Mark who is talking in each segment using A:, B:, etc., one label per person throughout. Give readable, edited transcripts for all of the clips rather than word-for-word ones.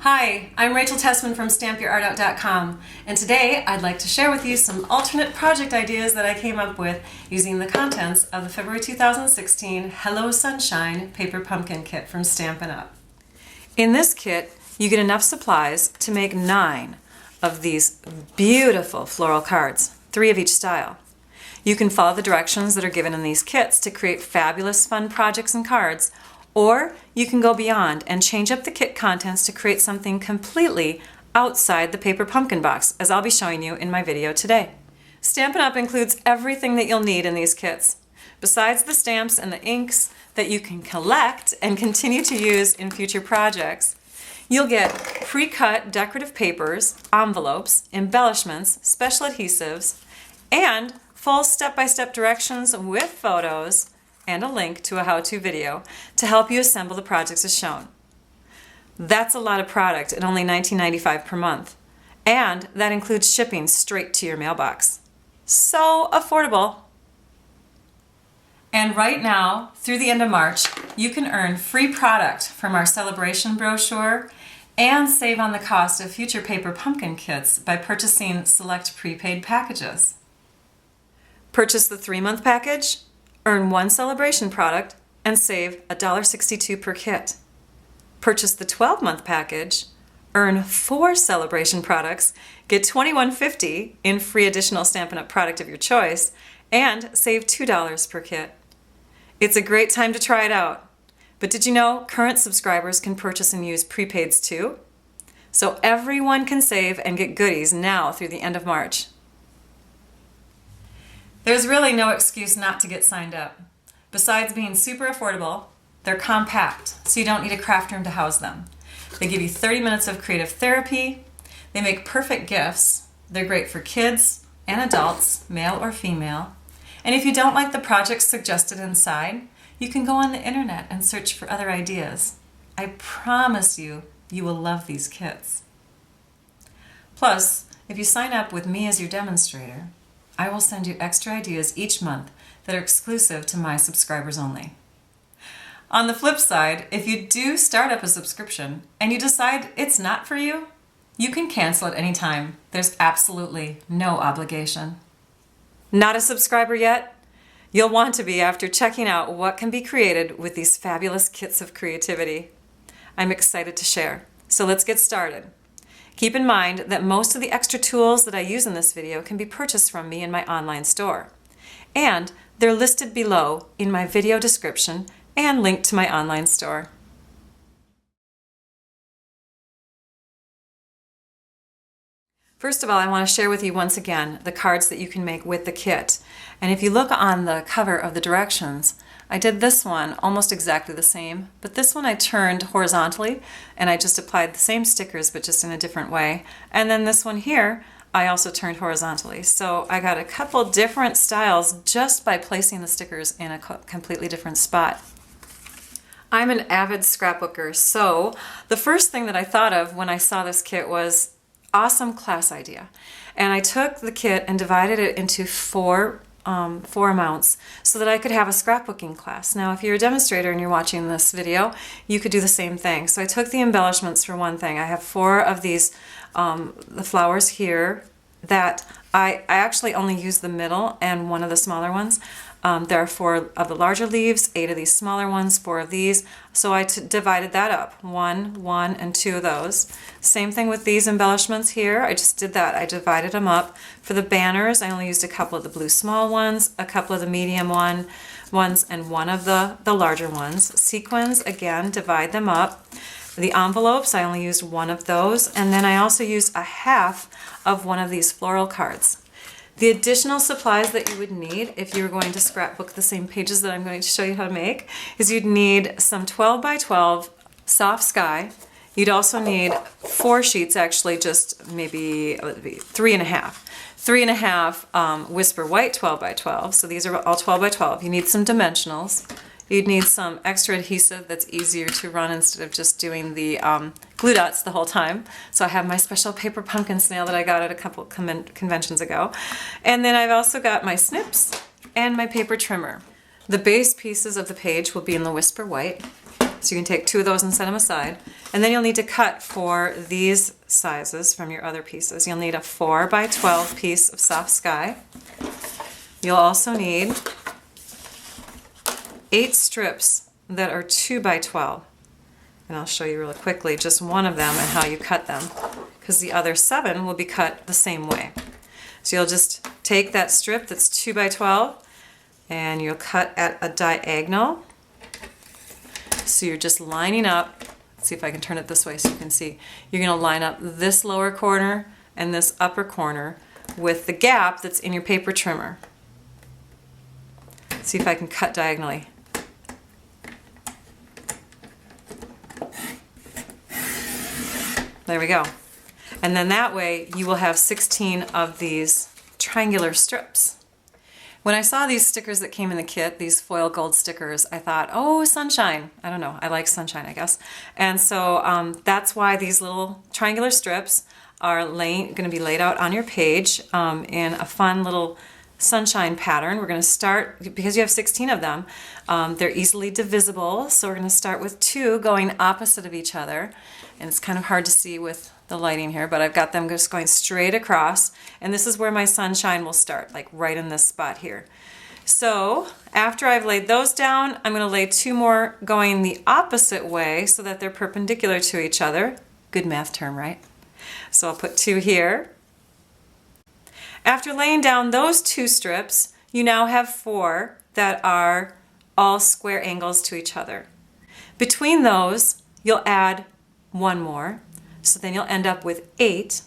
A: Hi, I'm Rachel Tessman from StampYourArtOut.com, and today I'd like to share with you some alternate project ideas that I came up with using the contents of the February 2016 Hello Sunshine Paper Pumpkin Kit from Stampin' Up! In this kit, you get enough supplies to make 9 of these beautiful floral cards, 3 of each style. You can follow the directions that are given in these kits to create fabulous fun projects and cards, or you can go beyond and change up the kit contents to create something completely outside the paper pumpkin box, as I'll be showing you in my video today. Stampin' Up! Includes everything that you'll need in these kits. Besides the stamps and the inks that you can collect and continue to use in future projects, you'll get pre-cut decorative papers, envelopes, embellishments, special adhesives, and full step-by-step directions with photos and a link to a how-to video to help you assemble the projects as shown. That's a lot of product at only $19.95 per month, and that includes shipping straight to your mailbox. So affordable! And right now, through the end of March, you can earn free product from our celebration brochure and save on the cost of future paper pumpkin kits by purchasing select prepaid packages. Purchase the 3-month package, earn 1 celebration product, and save $1.62 per kit. Purchase the 12-month package, earn 4 celebration products, get $21.50 in free additional Stampin' Up! Product of your choice, and save $2 per kit. It's a great time to try it out. But did you know current subscribers can purchase and use prepaids too? So everyone can save and get goodies now through the end of March. There's really no excuse not to get signed up. Besides being super affordable, they're compact, so you don't need a craft room to house them. They give you 30 minutes of creative therapy. They make perfect gifts. They're great for kids and adults, male or female. And if you don't like the projects suggested inside, you can go on the internet and search for other ideas. I promise you, you will love these kits. Plus, if you sign up with me as your demonstrator, I will send you extra ideas each month that are exclusive to my subscribers only. On the flip side, if you do start up a subscription and you decide it's not for you, you can cancel at any time. There's absolutely no obligation. Not a subscriber yet? You'll want to be after checking out what can be created with these fabulous kits of creativity. I'm excited to share, so let's get started. Keep in mind that most of the extra tools that I use in this video can be purchased from me in my online store. And they're listed below in my video description and linked to my online store. First of all, I want to share with you once again the cards that you can make with the kit. And if you look on the cover of the directions, I did this one almost exactly the same, but this one I turned horizontally and I just applied the same stickers but just in a different way. And then this one here, I also turned horizontally. So I got a couple different styles just by placing the stickers in a completely different spot. I'm an avid scrapbooker, so the first thing that I thought of when I saw this kit was awesome class idea. And I took the kit and divided it into four amounts so that I could have a scrapbooking class. Now, if you're a demonstrator and you're watching this video, you could do the same thing. So I took the embellishments for one thing. I have 4 of these, the flowers here that I actually only use the middle and 1 of the smaller ones. There are 4 of the larger leaves, 8 of these smaller ones, 4 of these. So I divided that up, 1, 1, and 2 of those. Same thing with these embellishments here. I just did that. I divided them up. For the banners, I only used a couple of the blue small ones, a couple of the medium ones, and 1 of the larger ones. Sequins, again, divide them up. The envelopes, I only used 1 of those. And then I also used a half of 1 of these floral cards. The additional supplies that you would need if you were going to scrapbook the same pages that I'm going to show you how to make is you'd need some 12 by 12 soft sky. You'd also need 4 sheets, actually just maybe 3.5. 3.5 Whisper White 12 by 12. So these are all 12 by 12. You need some dimensionals. You'd need some extra adhesive that's easier to run instead of just doing the glue dots the whole time. So I have my special paper pumpkin snail that I got at a couple conventions ago. And then I've also got my snips and my paper trimmer. The base pieces of the page will be in the Whisper White. So you can take 2 of those and set them aside. And then you'll need to cut for these sizes from your other pieces. You'll need a 4 by 12 piece of soft sky. You'll also need 8 strips that are 2 by 12. And I'll show you really quickly just one of them and how you cut them, because the other 7 will be cut the same way. So you'll just take that strip that's 2 by 12 and you'll cut at a diagonal. So you're just lining up. Let's see if I can turn it this way so you can see. You're going to line up this lower corner and this upper corner with the gap that's in your paper trimmer. See if I can cut diagonally. There we go. And then that way you will have 16 of these triangular strips. When I saw these stickers that came in the kit, these foil gold stickers, I thought, oh, sunshine. I don't know, I like sunshine, I guess. And so that's why these little triangular strips are going to be laid out on your page in a fun little sunshine pattern. We're going to start, because you have 16 of them, they're easily divisible, so we're going to start with 2 going opposite of each other. And it's kind of hard to see with the lighting here, but I've got them just going straight across, and this is where my sunshine will start, like right in this spot here. So after I've laid those down, I'm going to lay 2 more going the opposite way so that they're perpendicular to each other. Good math term, right? So I'll put 2 here. After laying down those 2 strips, you now have 4 that are all square angles to each other. Between those, you'll add 1 more. So then you'll end up with 8.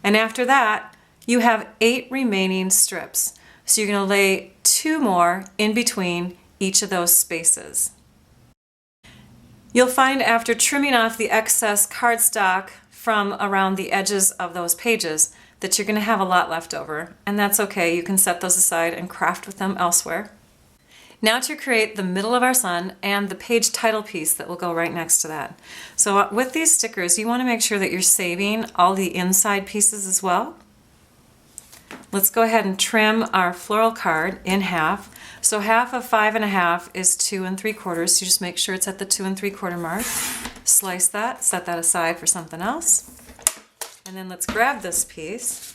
A: And after that, you have 8 remaining strips. So you're going to lay 2 more in between each of those spaces. You'll find after trimming off the excess cardstock from around the edges of those pages that you're going to have a lot left over. And that's okay. You can set those aside and craft with them elsewhere. Now to create the middle of our sun and the page title piece that will go right next to that. So with these stickers, you want to make sure that you're saving all the inside pieces as well. Let's go ahead and trim our floral card in half. So half of 5 1/2 is 2 3/4. So you just make sure it's at the 2 3/4 mark. Slice that, set that aside for something else. And then let's grab this piece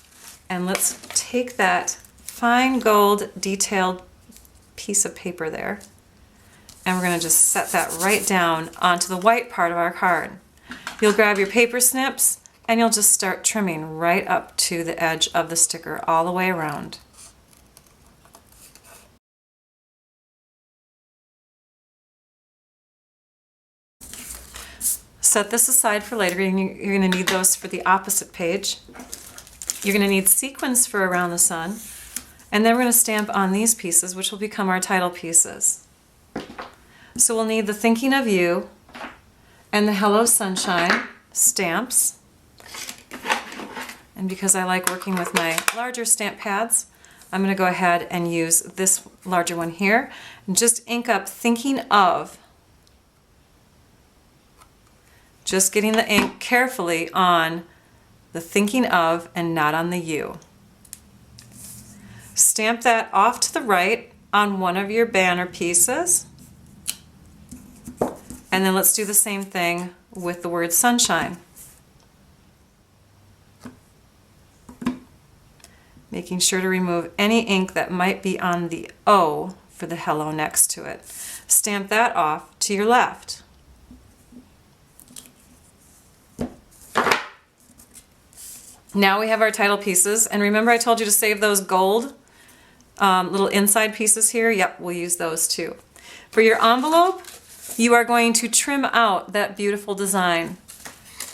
A: and let's take that fine gold detailed piece of paper there, and we're going to just set that right down onto the white part of our card. You'll grab your paper snips and you'll just start trimming right up to the edge of the sticker all the way around. Set this aside for later. You're going to need those for the opposite page. You're going to need sequins for around the sun. And then we're going to stamp on these pieces, which will become our title pieces. So we'll need the Thinking of You and the Hello Sunshine stamps. And because I like working with my larger stamp pads, I'm going to go ahead and use this larger one here and just ink up Thinking Of. Just getting the ink carefully on the Thinking Of and not on the U. Stamp that off to the right on one of your banner pieces. And then let's do the same thing with the word sunshine. Making sure to remove any ink that might be on the O for the hello next to it. Stamp that off to your left. Now we have our title pieces, and remember I told you to save those gold little inside pieces here? Yep, we'll use those too. For your envelope, you are going to trim out that beautiful design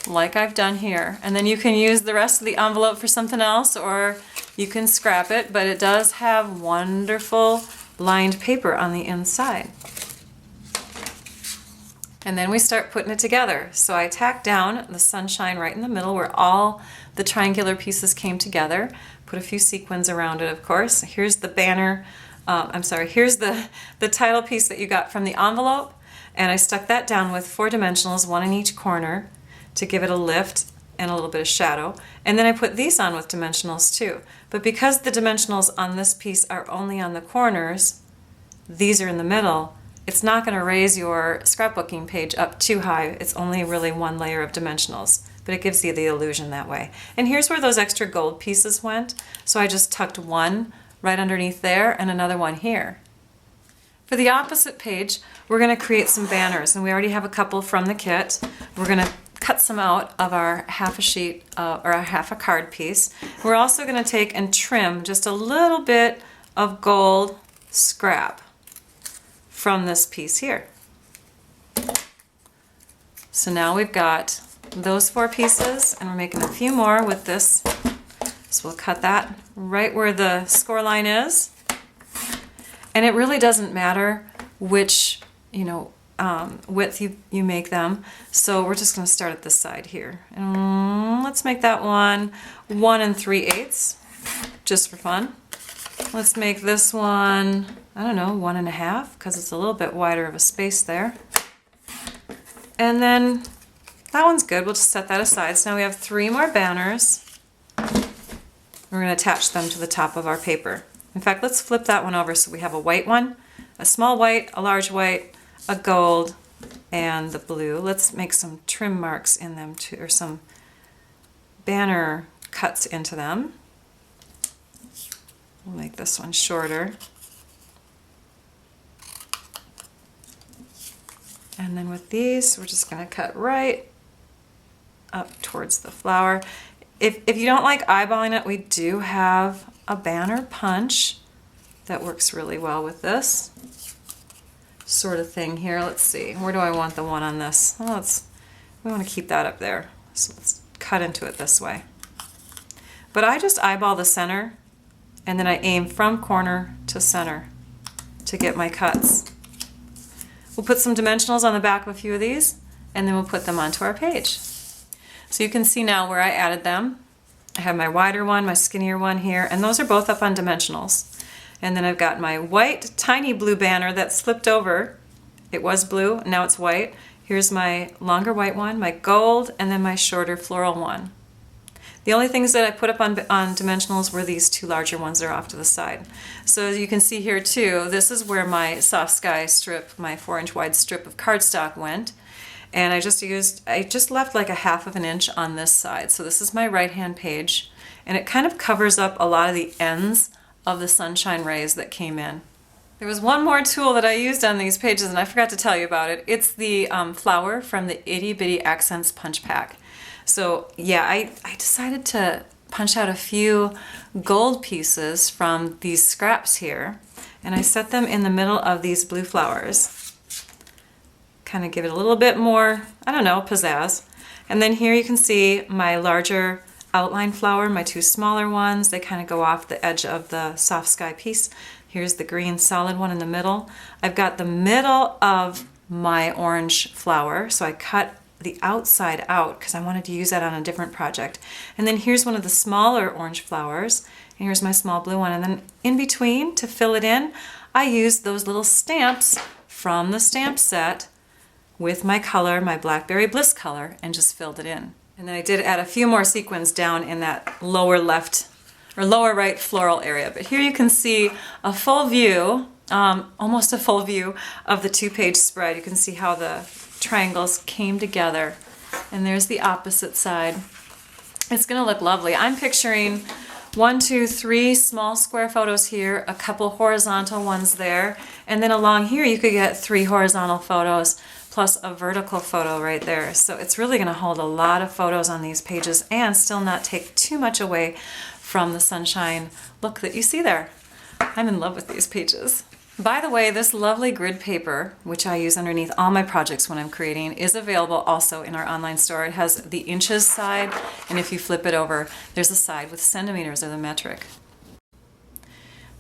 A: like I've done here, and then you can use the rest of the envelope for something else, or you can scrap it, but it does have wonderful lined paper on the inside. And then we start putting it together. So I tack down the sunshine right in the middle where all the triangular pieces came together. Put a few sequins around it, of course. Here's the banner, here's the title piece that you got from the envelope. And I stuck that down with 4 dimensionals, 1 in each corner, to give it a lift and a little bit of shadow. And then I put these on with dimensionals too. But because the dimensionals on this piece are only on the corners, these are in the middle, it's not going to raise your scrapbooking page up too high. It's only really one layer of dimensionals, but it gives you the illusion that way. And here's where those extra gold pieces went. So I just tucked one right underneath there and another one here. For the opposite page, we're going to create some banners, and we already have a couple from the kit. We're going to cut some out of our half a sheet or a half a card piece. We're also going to take and trim just a little bit of gold scrap from this piece here. So now we've got those 4 pieces, and we're making a few more with this. So we'll cut that right where the score line is. And it really doesn't matter which, width you make them. So we're just going to start at this side here. And let's make that one 1 3/8, just for fun. Let's make this one, I don't know, 1 1/2, because it's a little bit wider of a space there. And then that one's good. We'll just set that aside. So now we have 3 more banners. We're going to attach them to the top of our paper. In fact, let's flip that one over so we have a white one, a small white, a large white, a gold, and the blue. Let's make some trim marks in them too, or some banner cuts into them. We'll make this one shorter. And then with these, we're just going to cut right up towards the flower. If you don't like eyeballing it, we do have a banner punch that works really well with this sort of thing here. Let's see, where do I want the one on this? Well, we want to keep that up there. So let's cut into it this way. But I just eyeball the center, and then I aim from corner to center to get my cuts. We'll put some dimensionals on the back of a few of these, and then we'll put them onto our page. So you can see now where I added them. I have my wider one, my skinnier one here, and those are both up on dimensionals. And then I've got my white, tiny blue banner that slipped over. It was blue, now it's white. Here's my longer white one, my gold, and then my shorter floral one. The only things that I put up on dimensionals were these 2 larger ones that are off to the side. So as you can see here too, this is where my soft sky strip, my 4-inch wide strip of cardstock went. And I just left like a 1/2 inch on this side. So this is my right-hand page, and it kind of covers up a lot of the ends of the sunshine rays that came in. There was one more tool that I used on these pages, and I forgot to tell you about it. It's the flower from the Itty Bitty Accents Punch Pack. So yeah, I decided to punch out a few gold pieces from these scraps here, and I set them in the middle of these blue flowers. Kind of give it a little bit more, I don't know, pizzazz. And then here you can see my larger outline flower, my 2 smaller ones. They kind of go off the edge of the soft sky piece. Here's the green solid one in the middle. I've got the middle of my orange flower, so I cut the outside out because I wanted to use that on a different project. And then here's one of the smaller orange flowers, and here's my small blue one. And then in between, to fill it in, I used those little stamps from the stamp set with my color, my Blackberry Bliss color, and just filled it in. And then I did add a few more sequins down in that lower left or lower right floral area. But here you can see a full view, almost a full view of the 2-page spread. You can see how the triangles came together. And there's the opposite side. It's gonna look lovely. I'm picturing 1, 2, 3 small square photos here, a couple horizontal ones there, and then along here you could get 3 horizontal photos plus a vertical photo right there. So it's really going to hold a lot of photos on these pages and still not take too much away from the sunshine look that you see there. I'm in love with these pages. By the way, this lovely grid paper, which I use underneath all my projects when I'm creating, is available also in our online store. It has the inches side, and if you flip it over, there's a side with centimeters or the metric.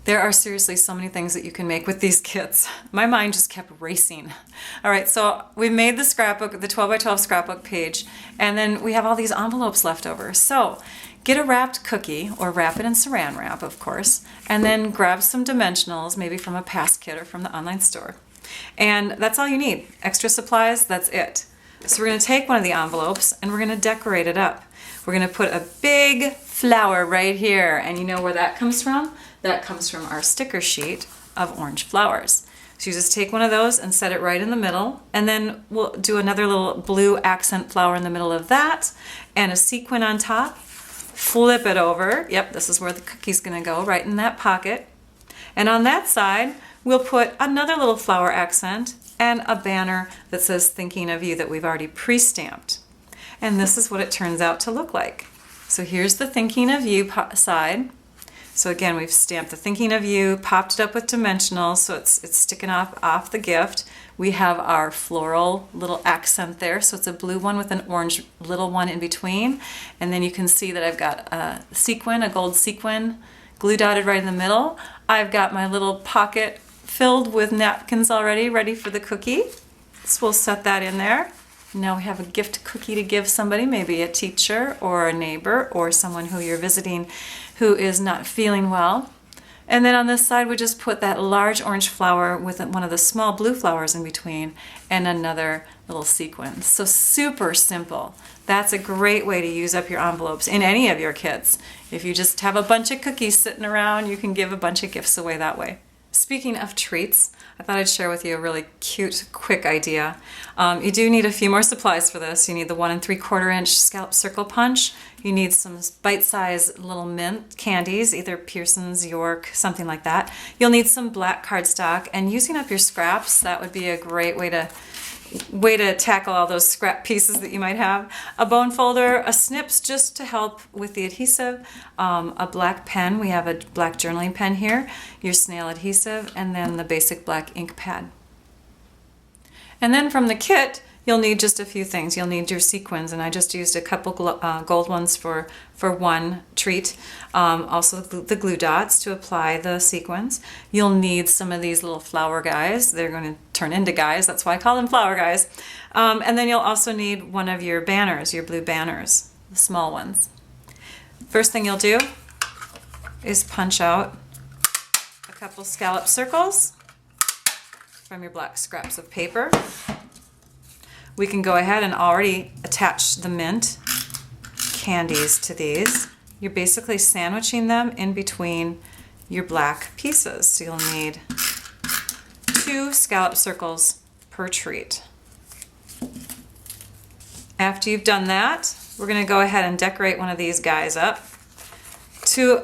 A: There are seriously so many things that you can make with these kits. My mind just kept racing. All right, so we made the scrapbook, the 12 by 12 scrapbook page, and then we have all these envelopes left over. So get a wrapped cookie, or wrap it in saran wrap, of course, and then grab some dimensionals, maybe from a past kit or from the online store. And that's all you need. Extra supplies, that's it. So we're going to take one of the envelopes and we're going to decorate it up. We're going to put a big flower right here, and you know where that comes from? That comes from our sticker sheet of orange flowers. So you just take one of those and set it right in the middle, and then we'll do another little blue accent flower in the middle of that, and a sequin on top. Flip it over. Yep, this is where the cookie's gonna go, right in that pocket. And on that side, we'll put another little flower accent and a banner that says thinking of you that we've already pre-stamped. And this is what it turns out to look like. So here's the thinking of you side. So again, we've stamped the thinking of you, popped it up with dimensionals, so it's sticking off the gift. We have our floral little accent there, so it's a blue one with an orange little one in between. And then you can see that I've got a sequin, a gold sequin, glue dotted right in the middle. I've got my little pocket filled with napkins already, ready for the cookie. So we'll set that in there. Now we have a gift cookie to give somebody, maybe a teacher or a neighbor or someone who you're visiting who is not feeling well. And then on this side, we just put that large orange flower with one of the small blue flowers in between and another little sequin. So super simple. That's a great way to use up your envelopes in any of your kits. If you just have a bunch of cookies sitting around, you can give a bunch of gifts away that way. Speaking of treats, I thought I'd share with you a really cute, quick idea. You do need a few more supplies for this. You need the 1 3/4 inch scallop circle punch. You need some bite-sized little mint candies, either Pearson's, York, something like that. You'll need some black cardstock, and using up your scraps, that would be a great way to tackle all those scrap pieces that you might have. A bone folder, a snips just to help with the adhesive, a black pen, we have a black journaling pen here, your snail adhesive, and then the basic black ink pad. And then from the kit, you'll need just a few things. You'll need your sequins, and I just used a couple gold ones for one treat. Also the glue dots to apply the sequins. You'll need some of these little flower guys. They're going to turn into guys, that's why I call them flower guys. And then you'll also need one of your banners, your blue banners, the small ones. First thing you'll do is punch out a couple scallop circles from your black scraps of paper. We can go ahead and already attach the mint candies to these. You're basically sandwiching them in between your black pieces. So you'll need 2 scallop circles per treat. After you've done that, we're going to go ahead and decorate one of these guys up. To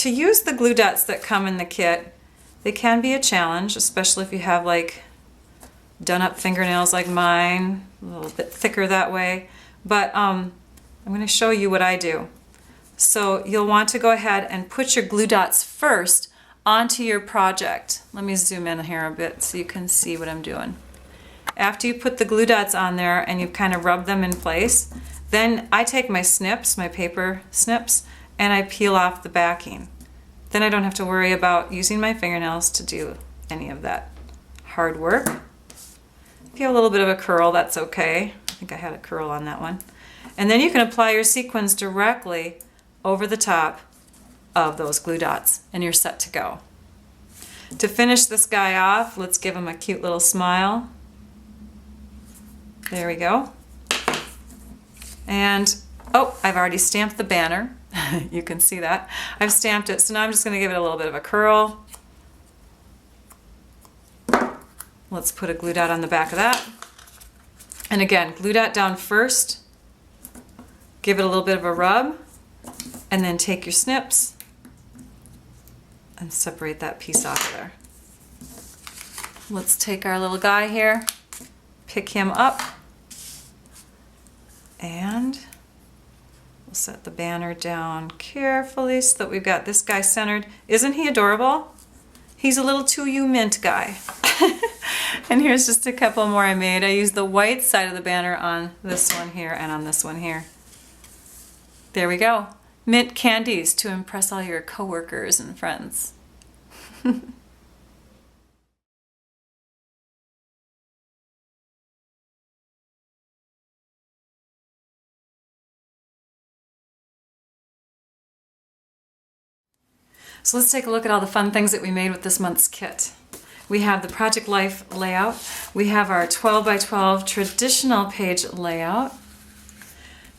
A: use the glue dots that come in the kit, they can be a challenge, especially if you have like done up fingernails like mine, a little bit thicker that way. But I'm going to show you what I do. So you'll want to go ahead and put your glue dots first onto your project. Let me zoom in here a bit so you can see what I'm doing. After you put the glue dots on there and you've kind of rubbed them in place, then I take my snips, my paper snips, and I peel off the backing. Then I don't have to worry about using my fingernails to do any of that hard work. If you have a little bit of a curl, that's okay. I think I had a curl on that one. And then you can apply your sequins directly over the top of those glue dots and you're set to go. To finish this guy off, let's give him a cute little smile. There we go. And, oh, I've already stamped the banner. You can see that. I've stamped it, so now I'm just going to give it a little bit of a curl. Let's put a glue dot on the back of that. And again, glue dot down first, give it a little bit of a rub, and then take your snips and separate that piece off of there. Let's take our little guy here, pick him up, and we'll set the banner down carefully so that we've got this guy centered. Isn't he adorable? He's a little 2U mint guy. And here's just a couple more I made. I used the white side of the banner on this one here and on this one here. There we go. Mint candies to impress all your coworkers and friends. So let's take a look at all the fun things that we made with this month's kit. We have the Project Life layout. We have our 12 by 12 traditional page layout.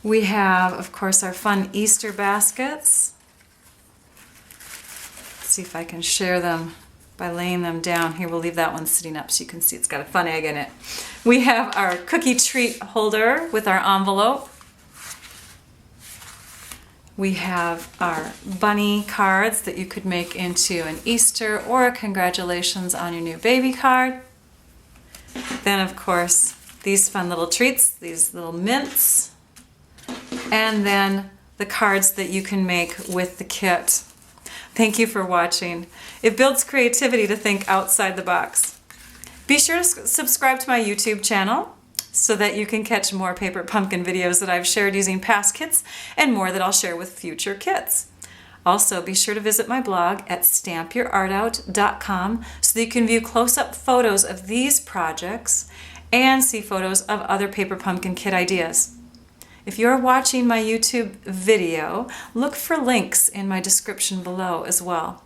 A: We have, of course, our fun Easter baskets. Let's see if I can share them by laying them down. Here, we'll leave that one sitting up so you can see it's got a fun egg in it. We have our cookie treat holder with our envelope. We have our bunny cards that you could make into an Easter or a congratulations on your new baby card. Then, of course, these fun little treats, these little mints, and then the cards that you can make with the kit. Thank you for watching. It builds creativity to think outside the box. Be sure to subscribe to my YouTube channel so that you can catch more paper pumpkin videos that I've shared using past kits and more that I'll share with future kits. Also, be sure to visit my blog at stampyourartout.com so that you can view close-up photos of these projects and see photos of other paper pumpkin kit ideas. If you're watching my YouTube video, look for links in my description below as well.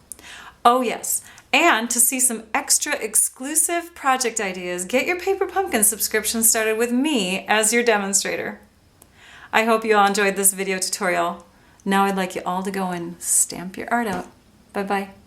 A: Oh yes, and to see some extra exclusive project ideas, get your Paper Pumpkin subscription started with me as your demonstrator. I hope you all enjoyed this video tutorial. Now I'd like you all to go and stamp your art out. Bye-bye.